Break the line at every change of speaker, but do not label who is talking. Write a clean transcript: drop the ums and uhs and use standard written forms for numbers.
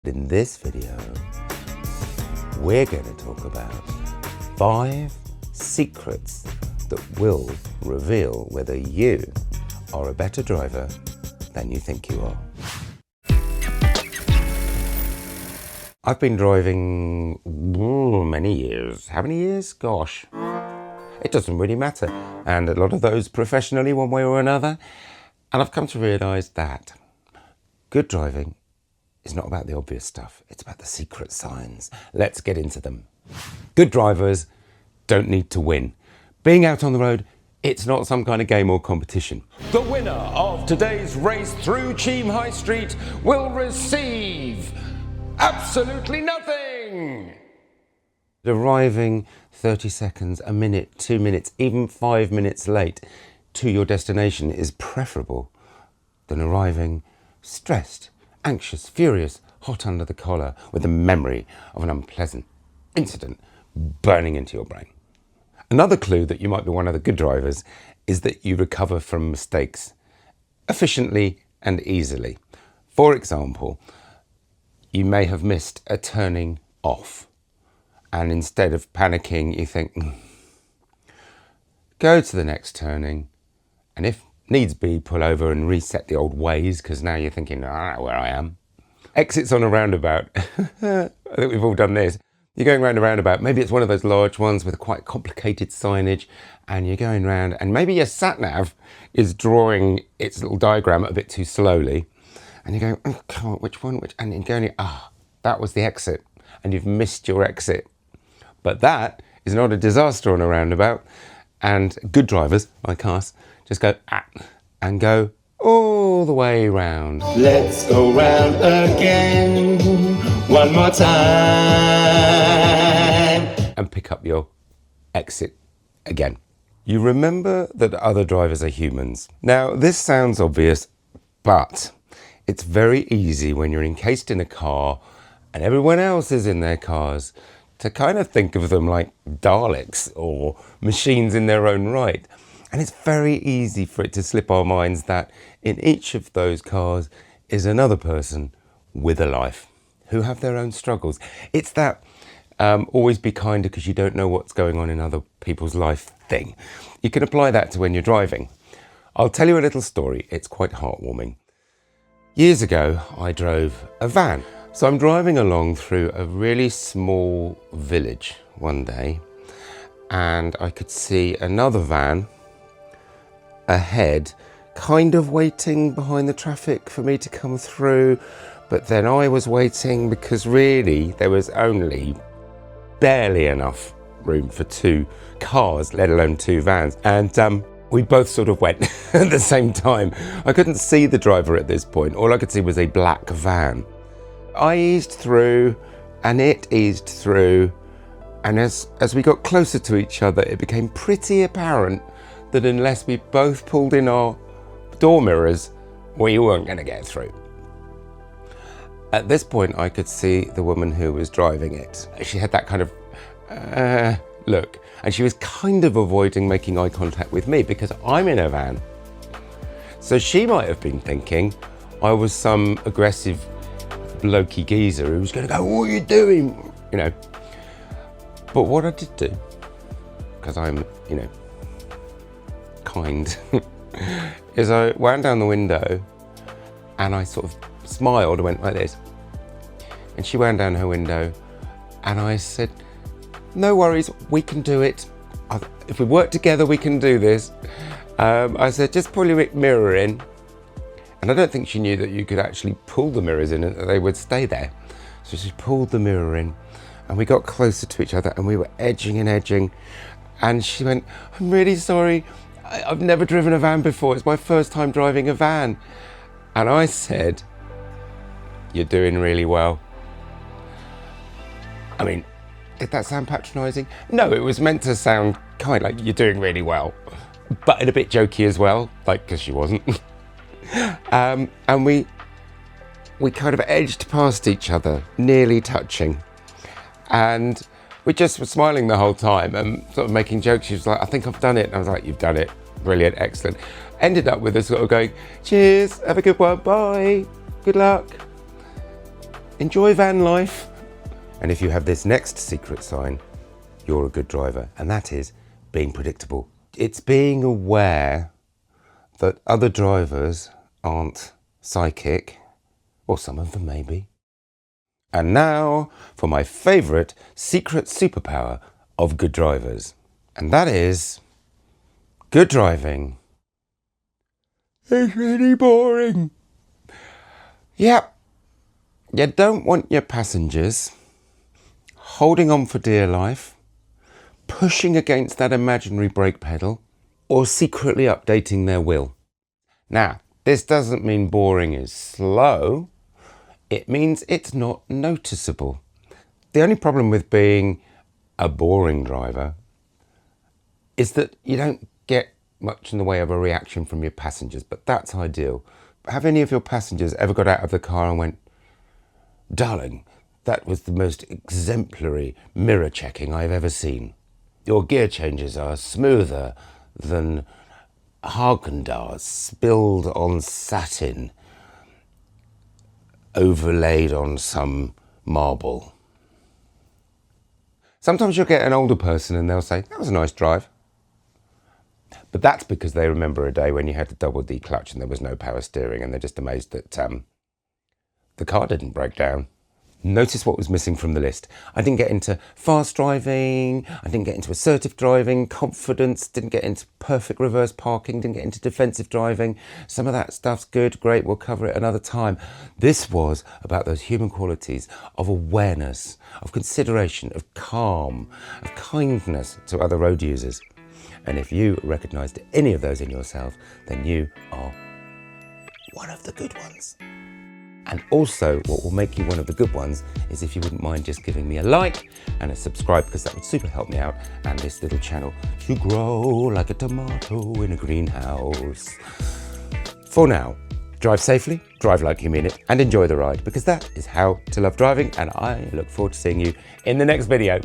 In this video, we're going to talk about 5 secrets that will reveal whether you are a better driver than you think you are. I've been driving many years. How many years? Gosh, it doesn't really matter. And a lot of those professionally one way or another. And I've come to realise that good driving is not about the obvious stuff. It's about the secret signs. Let's get into them. Good drivers don't need to win. Being out on the road, it's not some kind of game or competition. The winner of today's race through Cheam High Street will receive absolutely nothing. Arriving 30 seconds, a minute, 2 minutes, even 5 minutes late to your destination is preferable than arriving stressed, anxious, furious, hot under the collar with the memory of an unpleasant incident burning into your brain. Another clue that you might be one of the good drivers is that you recover from mistakes efficiently and easily. For example, you may have missed a turning off, and instead of panicking, you think, go to the next turning, and if needs be, pull over and reset the old ways, because now you're thinking, I don't know where I am. Exits on a roundabout. I think we've all done this. You're going round a roundabout. Maybe it's one of those large ones with quite complicated signage, and you're going round, and maybe your sat-nav is drawing its little diagram a bit too slowly, and you're going, oh, come on, which one? And you're going, that was the exit, and you've missed your exit. But that is not a disaster on a roundabout, and good drivers, like us, just go and go all the way round.
Let's go round again, one more time.
And pick up your exit again. You remember that other drivers are humans. Now, this sounds obvious, but it's very easy when you're encased in a car and everyone else is in their cars to kind of think of them like Daleks or machines in their own right. And it's very easy for it to slip our minds that in each of those cars is another person with a life who have their own struggles. It's that always be kinder because you don't know what's going on in other people's life thing. You can apply that to when you're driving. I'll tell you a little story. It's quite heartwarming. Years ago, I drove a van. So I'm driving along through a really small village one day, and I could see another van ahead, kind of waiting behind the traffic for me to come through, but then I was waiting because really there was only barely enough room for 2 cars, let alone 2 vans, and we both sort of went at the same time. I couldn't see the driver at this point. All I could see was a black van. I eased through and it eased through, and as we got closer to each other, it became pretty apparent that unless we both pulled in our door mirrors, we weren't going to get through. At this point, I could see the woman who was driving it. She had that kind of look, and she was kind of avoiding making eye contact with me because I'm in a van. So she might have been thinking I was some aggressive blokey geezer who was going to go, what are you doing? You know. But what I did do, because I'm, kind, is I wound down the window and I sort of smiled and went like this. And she wound down her window and I said, no worries, we can do it. If we work together, we can do this. I said, just pull your mirror in. And I don't think she knew that you could actually pull the mirrors in and that they would stay there. So she pulled the mirror in and we got closer to each other and we were edging and edging. And she went, I'm really sorry. I've never driven a van before. It's my first time driving a van. And I said, you're doing really well. I mean, did that sound patronising? No, it was meant to sound kind of like you're doing really well, but a bit jokey as well, like, because she wasn't. And we kind of edged past each other, nearly touching. And we just were smiling the whole time and sort of making jokes. She was like, I think I've done it. And I was like, you've done it. Brilliant, excellent. Ended up with us sort of going, cheers, have a good one, bye, good luck. enjoy van life. And if you have this next secret sign, you're a good driver, and that is being predictable. It's being aware that other drivers aren't psychic, or some of them maybe. And now for my favourite secret superpower of good drivers, and that is good driving is really boring. Yep, you don't want your passengers holding on for dear life, pushing against that imaginary brake pedal, or secretly updating their will. Now, this doesn't mean boring is slow. It means it's not noticeable. The only problem with being a boring driver is that you don't get much in the way of a reaction from your passengers, but that's ideal. Have any of your passengers ever got out of the car and went, "Darling, that was the most exemplary mirror checking I've ever seen. Your gear changes are smoother than Haagen-Dazs spilled on satin, overlaid on some marble." Sometimes you'll get an older person and they'll say, "That was a nice drive." But that's because they remember a day when you had to double D-clutch and there was no power steering, and they're just amazed that the car didn't break down. Notice what was missing from the list. I didn't get into fast driving, I didn't get into assertive driving, confidence, didn't get into perfect reverse parking, didn't get into defensive driving. Some of that stuff's good, great, we'll cover it another time. This was about those human qualities of awareness, of consideration, of calm, of kindness to other road users. And if you recognised any of those in yourself, then you are one of the good ones. And also, what will make you one of the good ones is if you wouldn't mind just giving me a like and a subscribe, because that would super help me out and this little channel to grow like a tomato in a greenhouse. For now, drive safely, drive like you mean it, and enjoy the ride, because that is how to love driving, and I look forward to seeing you in the next video.